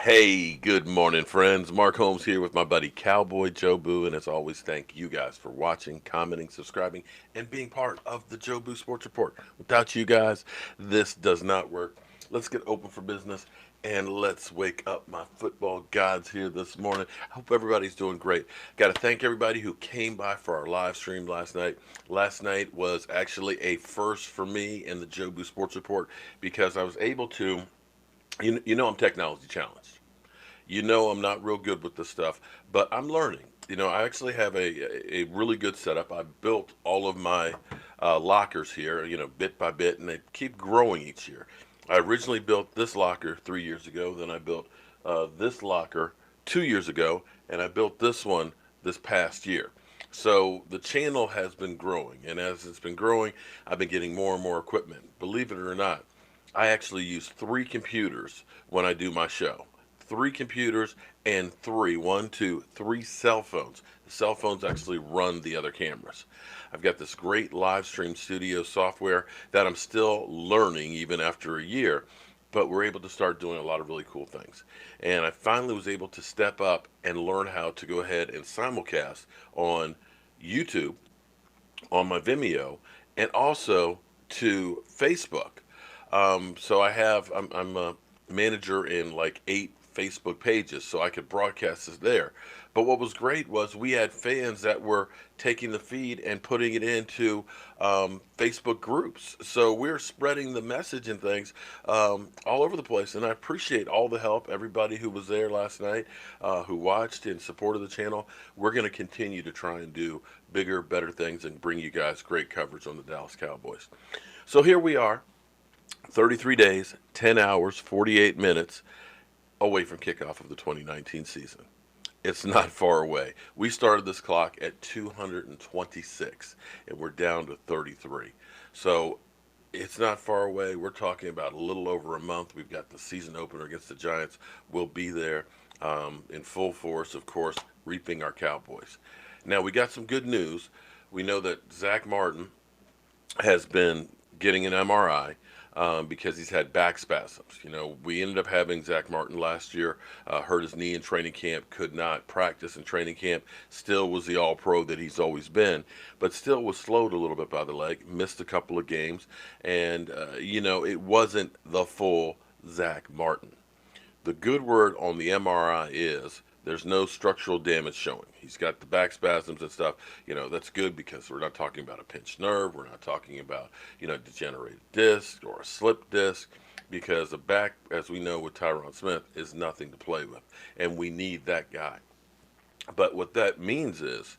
Hey, good morning, friends. Mark Holmes here with my buddy Cowboy Joe Boo, and as always, thank you guys for watching, commenting, subscribing, and being part of the Joe Boo Sports Report. Without you guys, this does not work. Let's get open for business and let's wake up my football gods here this morning. I hope everybody's doing great. Got to thank everybody who came by for our live stream last night. Last night was actually a first for me in the Joe Boo Sports Report because I was able to. You know I'm technology challenged. You know I'm not real good with this stuff, but I'm learning. I actually have a really good setup. I built all of my lockers here, bit by bit, and they keep growing each year. I originally built this locker 3 years ago. Then I built this locker 2 years ago, and I built this one this past year. So the channel has been growing, and as it's been growing, I've been getting more and more equipment. Believe it or not, I actually use three computers when I do my show. Three computers and three cell phones. The cell phones actually run the other cameras. I've got this great live stream studio software that I'm still learning even after a year, but we're able to start doing a lot of really cool things. And I finally was able to step up and learn how to go ahead and simulcast on YouTube, on my Vimeo, and also to Facebook. I'm a manager in like 8 Facebook pages, so I could broadcast this there. But what was great was we had fans that were taking the feed and putting it into Facebook groups. So we're spreading the message and things all over the place. And I appreciate all the help, everybody who was there last night, who watched and supported the channel. We're going to continue to try and do bigger, better things and bring you guys great coverage on the Dallas Cowboys. So here we are, 33 days, 10 hours, 48 minutes away from kickoff of the 2019 season. It's not far away. We started this clock at 226 and we're down to 33. So it's not far away. We're talking about a little over a month. We've got the season opener against the Giants. We'll be there in full force, of course, reaping our Cowboys. Now, we got some good news. We know that Zack Martin has been getting an MRI because he's had back spasms. We ended up having Zack Martin last year, hurt his knee in training camp, could not practice in training camp, still was the all pro that he's always been, but still was slowed a little bit by the leg, missed a couple of games, and, it wasn't the full Zack Martin. The good word on the MRI is there's no structural damage showing. He's got the back spasms and stuff. That's good because we're not talking about a pinched nerve. We're not talking about, degenerated disc or a slip disc because the back, as we know with Tyron Smith, is nothing to play with. And we need that guy. But what that means is,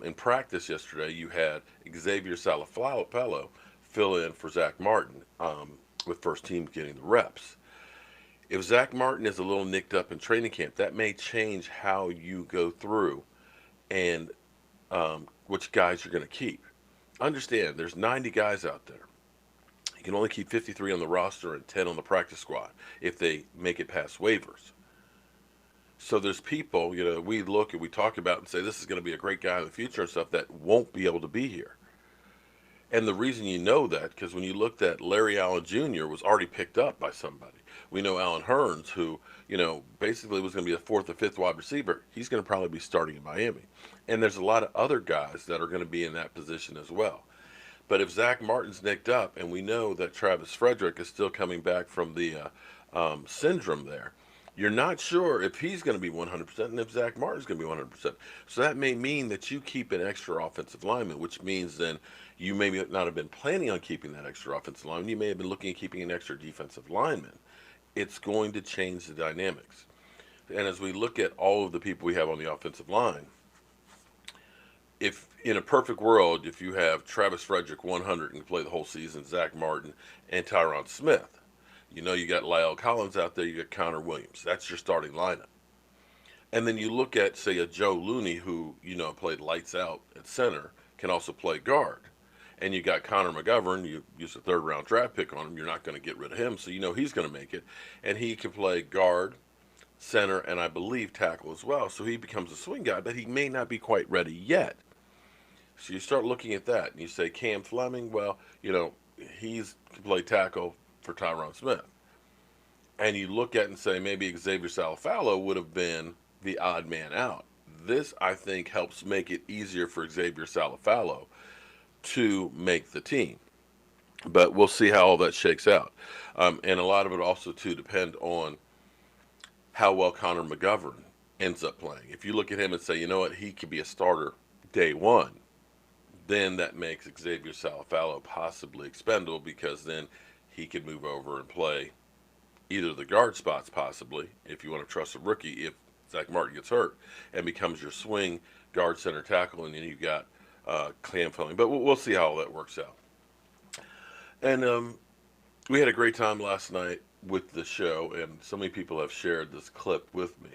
in practice yesterday, you had Xavier Salafalo fill in for Zack Martin with first team getting the reps. If Zack Martin is a little nicked up in training camp, that may change how you go through and which guys you're going to keep. Understand, there's 90 guys out there. You can only keep 53 on the roster and 10 on the practice squad if they make it past waivers. So there's people, we look and we talk about and say this is going to be a great guy in the future and stuff that won't be able to be here. And the reason you know that, because when you looked at Larry Allen Jr. was already picked up by somebody. We know Alan Hearns, who, basically was going to be a fourth or fifth wide receiver. He's going to probably be starting in Miami. And there's a lot of other guys that are going to be in that position as well. But if Zack Martin's nicked up, and we know that Travis Frederick is still coming back from the syndrome there, you're not sure if he's going to be 100% and if Zack Martin's going to be 100%. So that may mean that you keep an extra offensive lineman, which means then you may not have been planning on keeping that extra offensive lineman. You may have been looking at keeping an extra defensive lineman. It's going to change the dynamics. And as we look at all of the people we have on the offensive line, if in a perfect world, if you have Travis Frederick 100 and can play the whole season, Zack Martin and Tyron Smith, you got Lyle Collins out there, you got Connor Williams. That's your starting lineup. And then you look at, say, a Joe Looney who, played lights out at center, can also play guard. And you got Connor McGovern, you used a third round draft pick on him, you're not going to get rid of him, so he's going to make it. And he can play guard, center, and I believe tackle as well. So he becomes a swing guy, but he may not be quite ready yet. So you start looking at that, and you say Cam Fleming, well, he's can play tackle for Tyron Smith. and you look at it and say maybe Xavier Salafalo would have been the odd man out. This, I think, helps make it easier for Xavier Salafalo to make the team. But we'll see how all that shakes out. And a lot of it also, too, depend on how well Connor McGovern ends up playing. If you look at him and say, you know what, he could be a starter day one, then that makes Xavier Salafalo possibly expendable because then he could move over and play either the guard spots possibly, if you want to trust a rookie, if Zack Martin gets hurt, and becomes your swing guard center tackle, and then you've got Cam Fleming. But we'll see how all that works out. And we had a great time last night with the show, and so many people have shared this clip with me.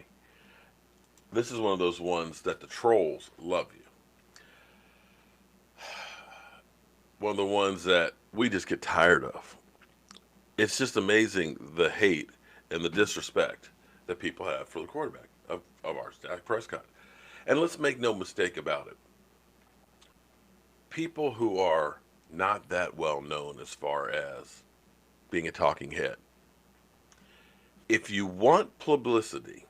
This is one of those ones that the trolls love you. One of the ones that we just get tired of. It's just amazing the hate and the disrespect that people have for the quarterback of ours, Dak Prescott. And let's make no mistake about it. People who are not that well known as far as being a talking head. If you want publicity,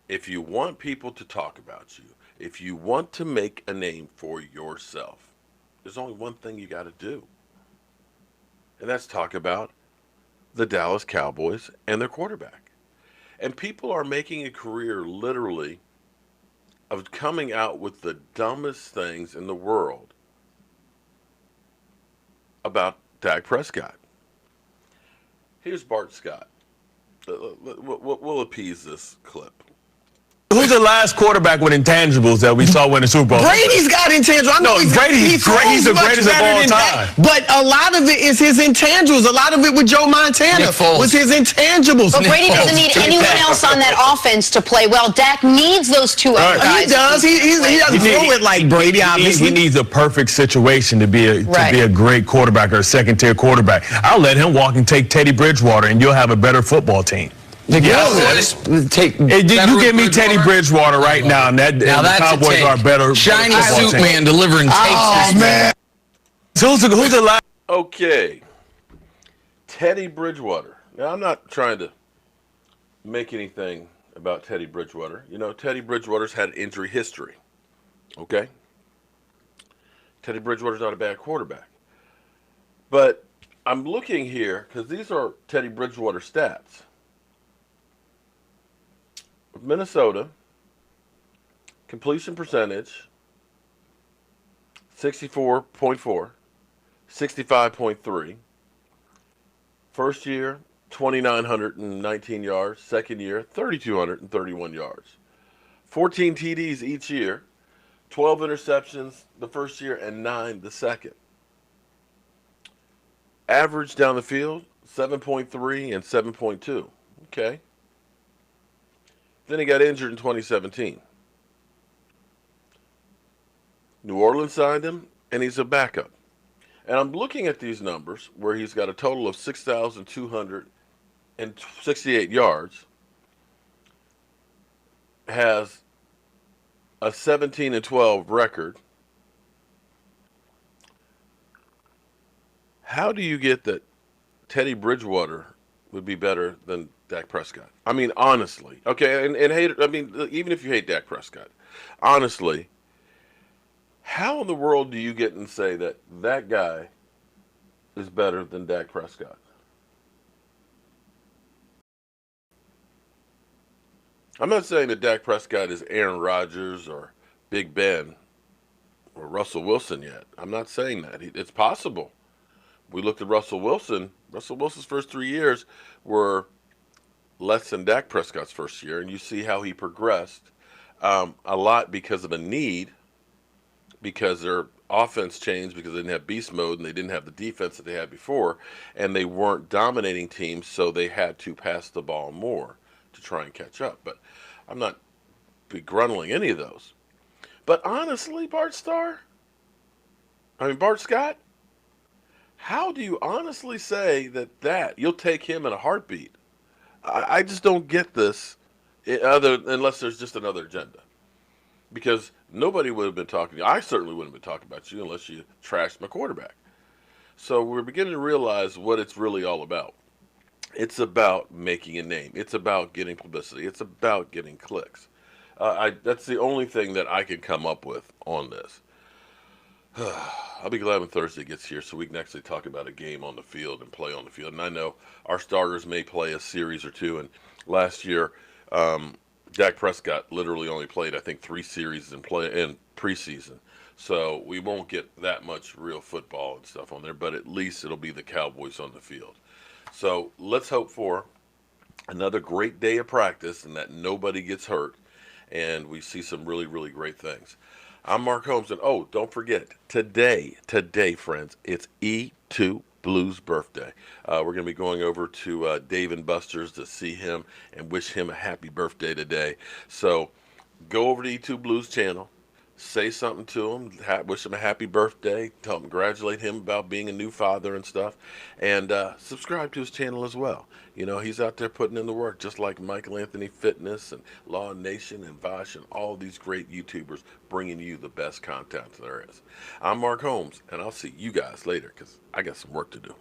if you want people to talk about you, if you want to make a name for yourself, there's only one thing you got to do. And that's talk about the Dallas Cowboys and their quarterback. And people are making a career literally of coming out with the dumbest things in the world about Dak Prescott. Here's Bart Scott. We'll appease this clip. Who's the last quarterback with intangibles that we saw win the Super Bowl? Brady's got intangibles. I know Brady's great. He's the greatest of all time. But a lot of it is his intangibles. A lot of it with Joe Montana was his intangibles. But Brady doesn't need anyone else on that offense to play well. Dak needs those two other guys. He does. He doesn't throw it like Brady, obviously. He needs a perfect situation to be a great quarterback or a second-tier quarterback. I'll let him walk and take Teddy Bridgewater, and you'll have a better football team. You give me Teddy Bridgewater right now, and the Cowboys are better. Shiny suit team. man delivering tapes. Oh, man. Who's the last? Okay. Teddy Bridgewater. Now, I'm not trying to make anything about Teddy Bridgewater. You know, Teddy Bridgewater's had injury history. Okay? Teddy Bridgewater's not a bad quarterback. But I'm looking here because these are Teddy Bridgewater stats. Minnesota, completion percentage, 64.4, 65.3. First year, 2,919 yards. Second year, 3,231 yards. 14 TDs each year, 12 interceptions the first year and 9 the second. Average down the field, 7.3 and 7.2. Okay. Then he got injured in 2017. New Orleans signed him, and he's a backup. And I'm looking at these numbers where he's got a total of 6,268 yards, has a 17-12 record. How do you get that Teddy Bridgewater would be better than Dak Prescott? I mean, honestly. Okay, and hate. I mean, even if you hate Dak Prescott, honestly, how in the world do you get and say that that guy is better than Dak Prescott? I'm not saying that Dak Prescott is Aaron Rodgers or Big Ben or Russell Wilson yet. I'm not saying that. It's possible. We looked at Russell Wilson. Russell Wilson's first 3 years were less than Dak Prescott's first year, and you see how he progressed a lot because of a need, because their offense changed because they didn't have beast mode and they didn't have the defense that they had before, and they weren't dominating teams, so they had to pass the ball more to try and catch up. But I'm not begrunting any of those. But honestly, Bart Scott, how do you honestly say that you'll take him in a heartbeat? I just don't get this, unless there's just another agenda. Because nobody would have been talking. I certainly wouldn't have been talking about you unless you trashed my quarterback. So we're beginning to realize what it's really all about. It's about making a name. It's about getting publicity. It's about getting clicks. That's the only thing that I can come up with on this. I'll be glad when Thursday gets here so we can actually talk about a game on the field and play on the field. And I know our starters may play a series or two. And last year, Dak Prescott literally only played, I think, 3 series in preseason. So we won't get that much real football and stuff on there, but at least it'll be the Cowboys on the field. So let's hope for another great day of practice and that nobody gets hurt and we see some really, really great things. I'm Mark Holmes, and oh, don't forget, today, friends, it's E2 Blues birthday. We're going to be going over to Dave and Buster's to see him and wish him a happy birthday today. So go over to E2 Blues channel, say something to him, wish him a happy birthday, congratulate him about being a new father and stuff, and subscribe to his channel as well. You know, he's out there putting in the work, just like Michael Anthony Fitness and Law Nation and Vosh and all these great YouTubers bringing you the best content there is. I'm Mark Holmes, and I'll see you guys later because I got some work to do.